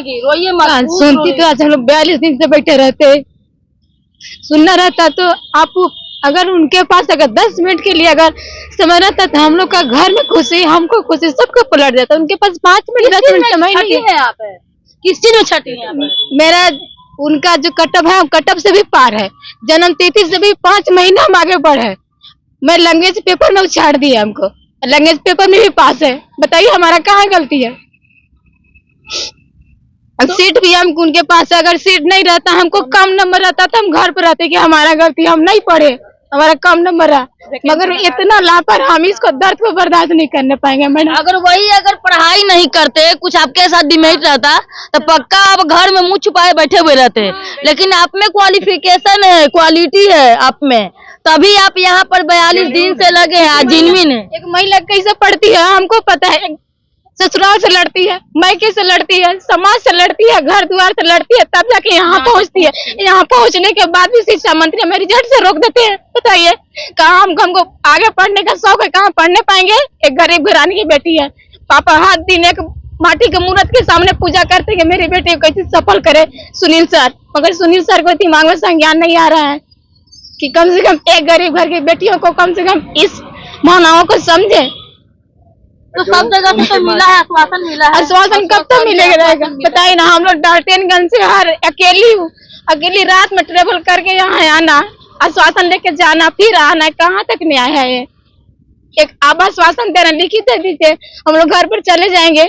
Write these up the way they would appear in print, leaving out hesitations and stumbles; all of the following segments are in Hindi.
की, रोइए मत। सुनती तो आज हम लोग 42 दिन से बैठे रहते, सुनना रहता तो आप अगर उनके पास अगर 10 मिनट के लिए अगर समय रहता तो हम लोग का घर में खुशी, हमको खुशी, सबको पलट जाता। उनके पास 5 मिनट 10 मिनट समय नहीं है। आप किस चीज में छठी है? मेरा उनका जो कटअप है, कटअप से भी पार है, जन्म तिथि से भी 5 महीना हम आगे बढ़े। मैं लैंग्वेज पेपर में उछाड़ दिया, हमको लैंग्वेज पेपर में भी पास है। बताइए हमारा कहाँ गलती है? सीट भी हम उनके पास है, अगर सीट नहीं रहता, हमको कम नंबर रहता तो हम घर पर रहते कि हमारा गलती, हम नहीं पढ़े, हमारा कम नंबर है। मगर इतना लापरवाही, हम इसको दर्द को बर्दाश्त नहीं करने पाएंगे मैडम। अगर पढ़ाई नहीं करते, कुछ आपके साथ डिमेरिट रहता तो पक्का आप घर में मुंह छुपाए बैठे हुए रहते। लेकिन आप में क्वालिफिकेशन है, क्वालिटी है आप में, तभी आप यहाँ पर 42 दिन से लगे हैं। जेन्युइन है। एक महिला कैसे पढ़ती है हमको पता है, ससुराल से लड़ती है, मायके से लड़ती है, समाज से लड़ती है, घर द्वार से लड़ती है, तब जाके यहाँ पहुँचती है। यहाँ पहुँचने के बाद भी शिक्षा मंत्री हमें रिजल्ट से रोक देते हैं। बताइए कहाँ हमको आगे पढ़ने का शौक है, कहाँ पढ़ने पाएंगे? एक गरीब घराने की बेटी है, पापा हर दिन एक माटी के मूर्त के सामने पूजा करते कि मेरी बेटी को कैसे सफल करे सुनील सर। मगर सुनील सर को दिमाग में संज्ञान नहीं आ रहा है कि कम से कम एक गरीब घर की बेटियों को कम से कम इस भावनाओं को समझे। तो सब जगह से तो मिला है, आश्वासन मिला है। आश्वासन कब तक मिलेगा? बताइए ना। हम लोग डाल्टनगंज से हर अकेली रात में ट्रेवल करके यहाँ आना, आश्वासन लेके जाना, फिर आना, कहाँ तक न्याय है ये? एक आप आश्वासन देना, लिखित दे दीजिए, हम लोग घर पर चले जाएंगे,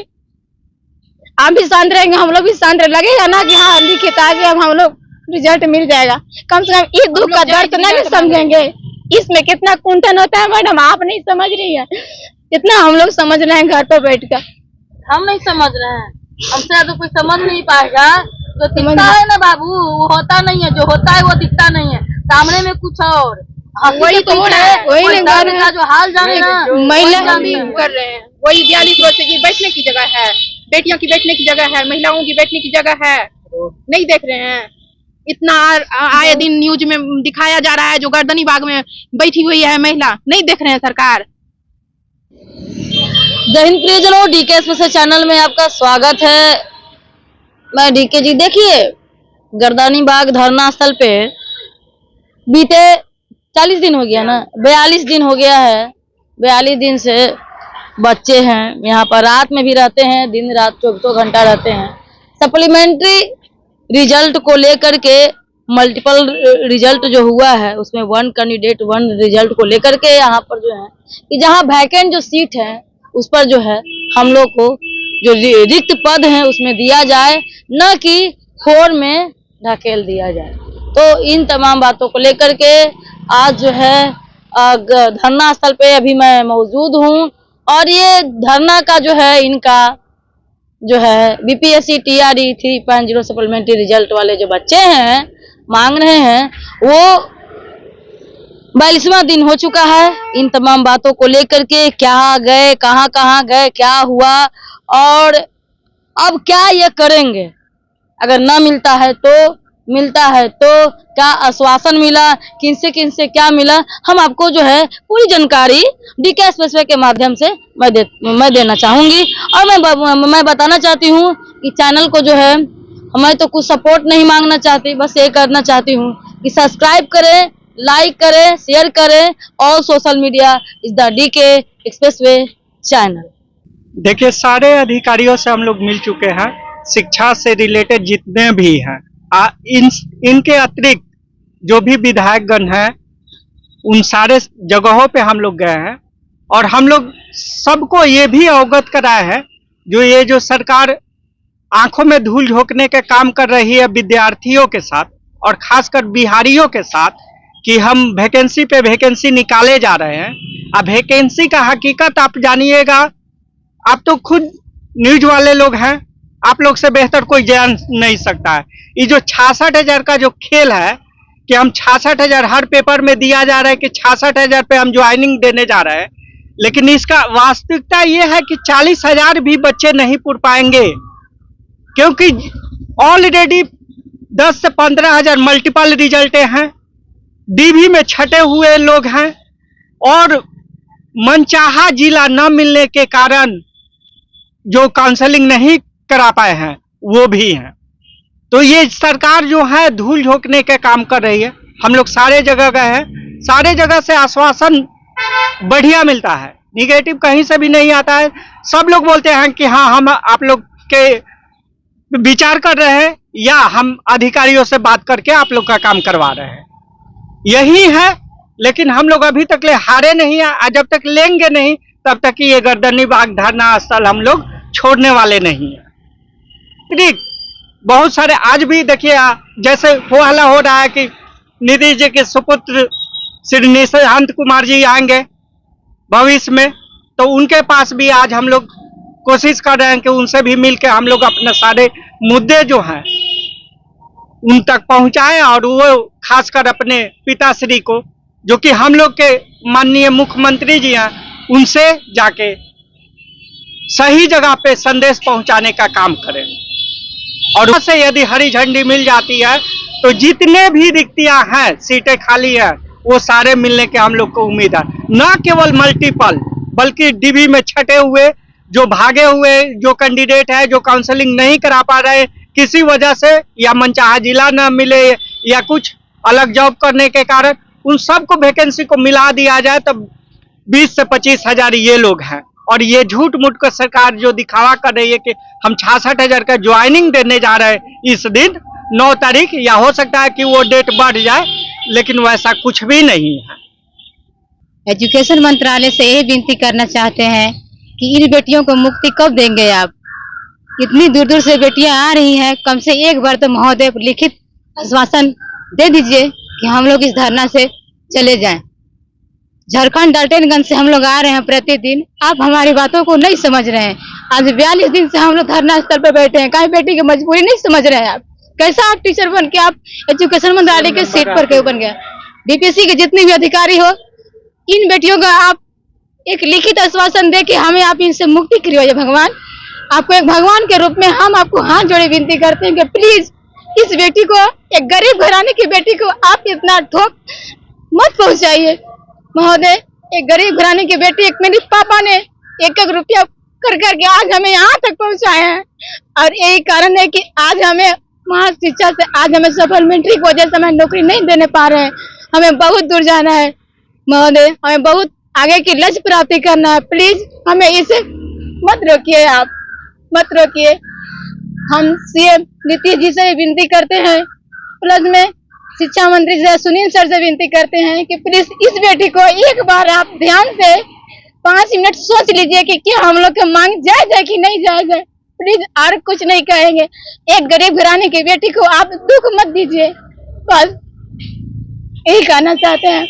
आप भी शांत रहेंगे, हम लोग भी शांत रहे। लगेगा ना कि हाँ लिखित आ गया, हम लोग रिजल्ट मिल जाएगा। कम से कम इस दुख का दर्द नहीं समझेंगे। इसमें कितना कुंठन होता है मैडम, आप नहीं समझ रही है, इतना हम लोग समझ रहे हैं घर पर बैठकर। हम नहीं समझ रहे हैं, हमसे तो कोई समझ नहीं पाएगा। जो दिखता है ना बाबू, वो होता नहीं है, जो होता है वो दिखता नहीं है, सामने में कुछ और। वही तो हो रहा है, वही का जो हाल जाने ना, महिला कर रहे हैं। वही 42 वर्ष की बैठने की जगह है, बेटियों की बैठने की जगह है, महिलाओं की बैठने की जगह है, नहीं देख रहे हैं? इतना आए दिन न्यूज में दिखाया जा रहा है, जो गर्दनी बाग में बैठी हुई है महिला, नहीं देख रहे हैं सरकार। जय हिंद प्रियजनों, डीके स्पेशल चैनल में आपका स्वागत है। मैं डीके जी। देखिए, गर्दनी बाग धरना स्थल पे बीते 40 दिन हो गया ना, 42 दिन हो गया है। 42 दिन से बच्चे हैं यहाँ पर, रात में भी रहते हैं, दिन रात 24 घंटा रहते हैं। सप्लीमेंट्री रिजल्ट को लेकर के मल्टीपल रिजल्ट जो हुआ है, उसमें 1 कैंडिडेट 1 रिजल्ट को लेकर के यहाँ पर जो है कि जहाँ वैकेंट जो सीट है उस पर जो है हम लोग को जो रिक्त पद है उसमें दिया जाए, न कि 4 में ढकेल दिया जाए। तो इन तमाम बातों को लेकर के आज जो है धरना स्थल पे अभी मैं मौजूद हूँ। और ये धरना का जो है इनका जो है बीपीएससी टीआरई 3.0 सप्लीमेंट्री रिजल्ट वाले जो बच्चे हैं मांग रहे हैं, वो 42वां दिन हो चुका है। इन तमाम बातों को लेकर के क्या गए, कहाँ गए, क्या हुआ और अब क्या ये करेंगे, अगर ना मिलता है तो क्या आश्वासन मिला, किनसे क्या मिला, हम आपको जो है पूरी जानकारी डीके स्पेशल के माध्यम से मैं देना चाहूंगी। और मैं बताना चाहती हूँ कि चैनल को जो है मैं तो कुछ सपोर्ट नहीं मांगना चाहती, बस ये करना चाहती हूँ कि सब्सक्राइब करें, लाइक करें, शेयर करें और social media is the DK expressway channel. देखिए, सारे अधिकारियों से हम लोग मिल चुके हैं, शिक्षा से रिलेटेड जितने भी हैं, इनके अतिरिक्त जो भी विधायकगण हैं, उन सारे जगहों पे हम लोग गए हैं और हम लोग सबको ये भी अवगत कराए हैं जो सरकार आंखों में धूल झोंकने के काम कर रही है विद्यार्थियों के साथ और खासकर बिहारियों के साथ, कि हम वैकेंसी पे वैकेंसी निकाले जा रहे हैं। अब वैकेंसी का हकीकत आप जानिएगा, आप तो खुद न्यूज वाले लोग हैं, आप लोग से बेहतर कोई जान नहीं सकता है। ये जो 66,000 का जो खेल है कि हम 66,000 हर पेपर में दिया जा रहा है कि 66,000 पे हम ज्वाइनिंग देने जा रहे हैं, लेकिन इसका वास्तविकता ये है कि 40,000 भी बच्चे नहीं पूर पाएंगे, क्योंकि ऑलरेडी 10 से 15,000 मल्टीपल रिजल्ट हैं, डीवी में छटे हुए लोग हैं और मनचाहा जिला न मिलने के कारण जो काउंसलिंग नहीं करा पाए हैं, वो भी हैं। तो ये सरकार जो है धूल झोंकने के काम कर रही है। हम लोग सारे जगह गए हैं, सारे जगह से आश्वासन बढ़िया मिलता है, निगेटिव कहीं से भी नहीं आता है। सब लोग बोलते हैं कि हाँ हम आप लोग के विचार कर रहे हैं या हम अधिकारियों से बात करके आप लोग का काम करवा रहे हैं, यही है। लेकिन हम लोग अभी तक ले हारे नहीं है, जब तक लेंगे नहीं तब तक ये गर्दनी बाग धरना स्थल हम लोग छोड़ने वाले नहीं है। ठीक, बहुत सारे आज भी देखिए जैसे वो हल्ला हो रहा है कि नीतीश जी के सुपुत्र श्री निशांत कुमार जी आएंगे भविष्य में, तो उनके पास भी आज हम लोग कोशिश कर रहे हैं कि उनसे भी मिलकर हम लोग अपने सारे मुद्दे जो हैं उन तक पहुंचाएं, और वो खासकर अपने पिताश्री को जो कि हम लोग के माननीय मुख्यमंत्री जी हैं उनसे जाके सही जगह पे संदेश पहुंचाने का काम करें। और उससे यदि हरी झंडी मिल जाती है तो जितने भी रिक्तियां हैं, सीटें खाली हैं, वो सारे मिलने के हम लोग को उम्मीद है। न केवल मल्टीपल बल्कि डीबी में छटे हुए जो भागे हुए जो कैंडिडेट है, जो काउंसलिंग नहीं करा पा रहे किसी वजह से, या मनचाहा जिला न मिले या कुछ अलग जॉब करने के कारण, उन सबको वैकेंसी को मिला दिया जाए तब 20 से 25 हजार ये लोग हैं। और ये झूठ मूठ कर सरकार जो दिखावा कर रही है कि हम 66,000 का ज्वाइनिंग देने जा रहे हैं इस दिन 9 तारीख, या हो सकता है कि वो डेट बढ़ जाए, लेकिन वैसा कुछ भी नहीं है। एजुकेशन मंत्रालय से यही विनती करना चाहते हैं कि इन बेटियों को मुक्ति कब देंगे आप? इतनी दूर दूर से बेटियां आ रही हैं, कम से एक बार तो महोदय लिखित आश्वासन दे दीजिए कि हम लोग इस धरना से चले जाएं। झारखंड डाल्टनगंज से हम लोग आ रहे हैं प्रतिदिन, आप हमारी बातों को नहीं समझ रहे हैं। आज 42 दिन से हम लोग धरना स्थल पर बैठे हैं, कहीं बेटी की मजबूरी नहीं समझ रहे हैं आप। कैसा आप टीचर बन के आप एजुकेशन मंत्रालय के सीट पर क्यों बन गए? बीपीएससी के जितने भी अधिकारी हो, इन बेटियों का आप एक लिखित आश्वासन दे कि हमें आप इनसे मुक्ति करवाइए। भगवान, आपको एक भगवान के रूप में हम आपको हाथ जोड़े विनती करते हैं कि प्लीज इस बेटी को, एक गरीब घराने की बेटी को आप इतना ठोक मत पहुंचाइए महोदय। एक गरीब घराने की बेटी, एक मेरे पापा ने एक रुपया कर करके आज हमें यहाँ तक पहुंचाए हैं, और यही कारण है कि आज हमें वहाँ शिक्षा से आज हमें सप्लीमेंट्री की वजह से हमें नौकरी नहीं देने पा रहे हैं। हमें बहुत दूर जाना है महोदय, हमें बहुत आगे की लक्ष्य प्राप्ति करना है। प्लीज हमें इसे मत रोकिए, आप मत रोकिए। हम सीएम नीतीश जी से विनती करते हैं, प्लस में शिक्षा मंत्री से सुनील सर से विनती करते हैं कि प्लीज इस बेटी को एक बार आप ध्यान से 5 मिनट सोच लीजिए कि क्या हम लोग की मांग जायज है कि नहीं जायज है। प्लीज और कुछ नहीं कहेंगे, एक गरीब घराने की बेटी को आप दुख मत दीजिए, बस यही कहना चाहते हैं।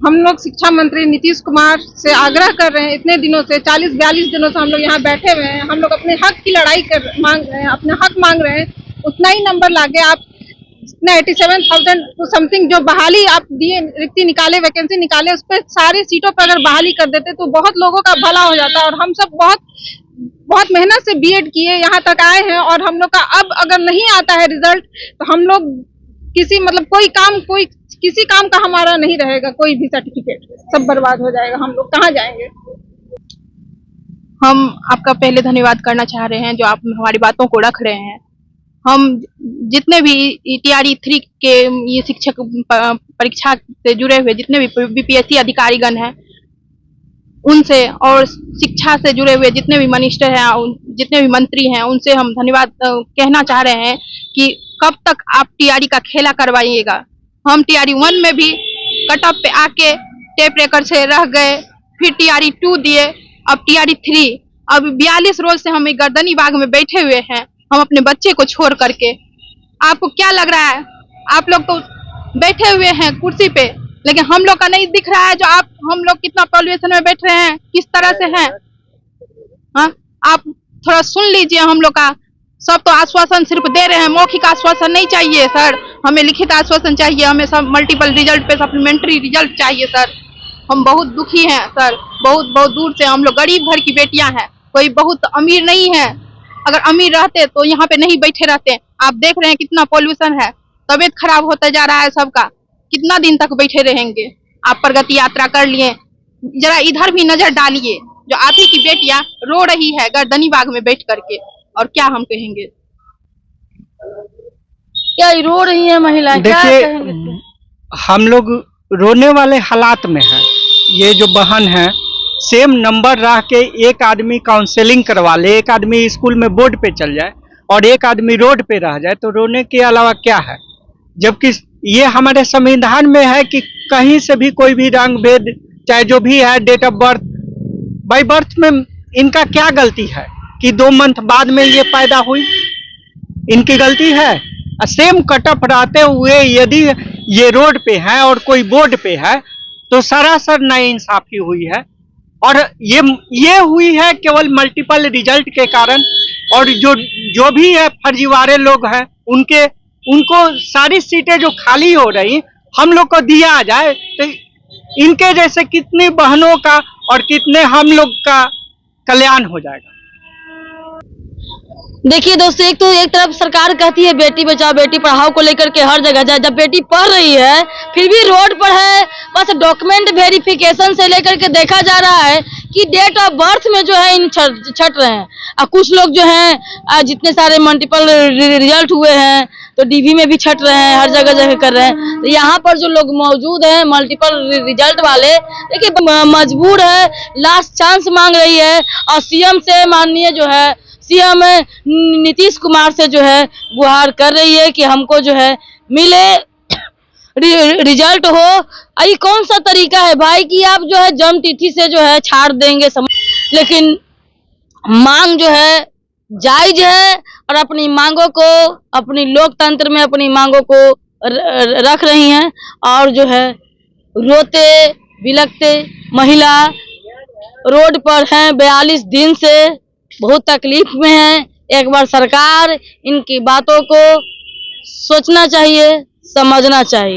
हम लोग शिक्षा मंत्री नीतीश कुमार से आग्रह कर रहे हैं, इतने दिनों से 40-42 दिनों से हम लोग यहाँ बैठे हुए हैं। हम लोग अपने हक की लड़ाई मांग रहे हैं, अपने हक मांग रहे हैं। उतना ही नंबर लाके आप जितना 87,000 समथिंग जो बहाली आप दिए, रिक्ति निकाले, वैकेंसी निकाले, उस पर सारी सीटों पर अगर बहाली कर देते तो बहुत लोगों का भला हो जाता। और हम सब बहुत मेहनत से बीएड किए यहाँ तक आए हैं, और हम लोग का अब अगर नहीं आता है रिजल्ट तो हम लोग किसी किसी काम का हमारा नहीं रहेगा, कोई भी सर्टिफिकेट सब बर्बाद हो जाएगा। हम लोग कहाँ जाएंगे? हम आपका पहले धन्यवाद करना चाह रहे हैं जो आप हमारी बातों को रख रहे हैं। हम जितने भी टीआरई 3 के ये शिक्षक परीक्षा से जुड़े हुए जितने भी बीपीएससी अधिकारीगण हैं उनसे, और शिक्षा से जुड़े हुए जितने भी मिनिस्टर हैं, जितने भी मंत्री हैं, उनसे हम धन्यवाद कहना चाह रहे हैं कि कब तक आप टीआरई का खेला करवाइएगा। हम टीआरई 1 में भी कट ऑफ पे आके टेप रेकर से रह गए, फिर टीआरई 2 दिए, अब टीआरई 3, अब 42 रोज से हम गर्दनी बाग में बैठे हुए हैं, हम अपने बच्चे को छोड़ करके। आपको क्या लग रहा है? आप लोग तो बैठे हुए हैं कुर्सी पे, लेकिन हम लोग का नहीं दिख रहा है जो हम लोग कितना पॉल्यूशन में बैठ रहे हैं, किस तरह से हैं। हाँ, आप थोड़ा सुन लीजिए हम लोग का। सब तो आश्वासन सिर्फ दे रहे हैं, मौखिक आश्वासन नहीं चाहिए सर, हमें लिखित आश्वासन चाहिए। हमें सब मल्टीपल रिजल्ट पे सप्लीमेंट्री रिजल्ट चाहिए सर। हम बहुत दुखी हैं सर, बहुत दूर से हम लोग गरीब घर की बेटियां हैं, कोई बहुत अमीर नहीं है। अगर अमीर रहते तो यहाँ पे नहीं बैठे रहते। आप देख रहे हैं कितना पॉल्यूशन है, तबीयत खराब होता जा रहा है सबका। कितना दिन तक बैठे रहेंगे? आप प्रगति यात्रा कर लिए, जरा इधर भी नजर डालिए, जो आप ही की बेटियां रो रही है गर्दनी बाग में बैठ करके, और क्या हम कहेंगे। क्या रो रही है महिलाएं, क्या देखिए, कहेंगे? हम लोग रोने वाले हालात में हैं। ये जो बहन है, सेम नंबर रह के एक आदमी काउंसलिंग करवा ले, एक आदमी स्कूल में बोर्ड पे चल जाए और एक आदमी रोड पे रह जाए, तो रोने के अलावा क्या है। जबकि ये हमारे संविधान में है कि कहीं से भी कोई भी रंग भेद, चाहे जो भी है, date of birth, by birth में इनका क्या गलती है कि 2 मंथ बाद में ये पैदा हुई, इनकी गलती है। सेम कटअप रहते हुए यदि ये रोड पे है और कोई बोर्ड पे है, तो सरासर नाइंसाफी हुई है। और ये हुई है केवल मल्टीपल रिजल्ट के कारण। और जो भी है फर्जीवाड़े लोग हैं, उनको सारी सीटें जो खाली हो रही हम लोग को दिया जाए, तो इनके जैसे कितनी बहनों का और कितने हम लोग का कल्याण हो जाएगा। देखिए दोस्तों, एक तरफ सरकार कहती है बेटी बचाओ बेटी पढ़ाओ को लेकर के हर जगह जाए, जब बेटी पढ़ रही है फिर भी रोड पर है। बस डॉक्यूमेंट वेरिफिकेशन से लेकर के देखा जा रहा है कि डेट ऑफ बर्थ में जो है इन छट रहे हैं। और कुछ लोग जो हैं जितने सारे मल्टीपल रिजल्ट हुए हैं तो डीवी में भी छट रहे हैं, हर जगह कर रहे हैं। तो यहाँ पर जो लोग मौजूद हैं मल्टीपल रिजल्ट वाले, देखिए मजबूर है, लास्ट चांस मांग रही है और सीएम से, माननीय जो है सीएम नीतीश कुमार से जो है गुहार कर रही है कि हमको जो है मिले, रिजल्ट हो। ये कौन सा तरीका है भाई कि आप जो है जन्म तिथि से जो है छाड़ देंगे, लेकिन मांग जो है जायज है और अपनी मांगों को, अपनी लोकतंत्र में अपनी मांगों को रख रही हैं। और जो है रोते बिलखते महिला रोड पर हैं 42 दिन से, बहुत तकलीफ में है। एक बार सरकार इनकी बातों को सोचना चाहिए, समझना चाहिए।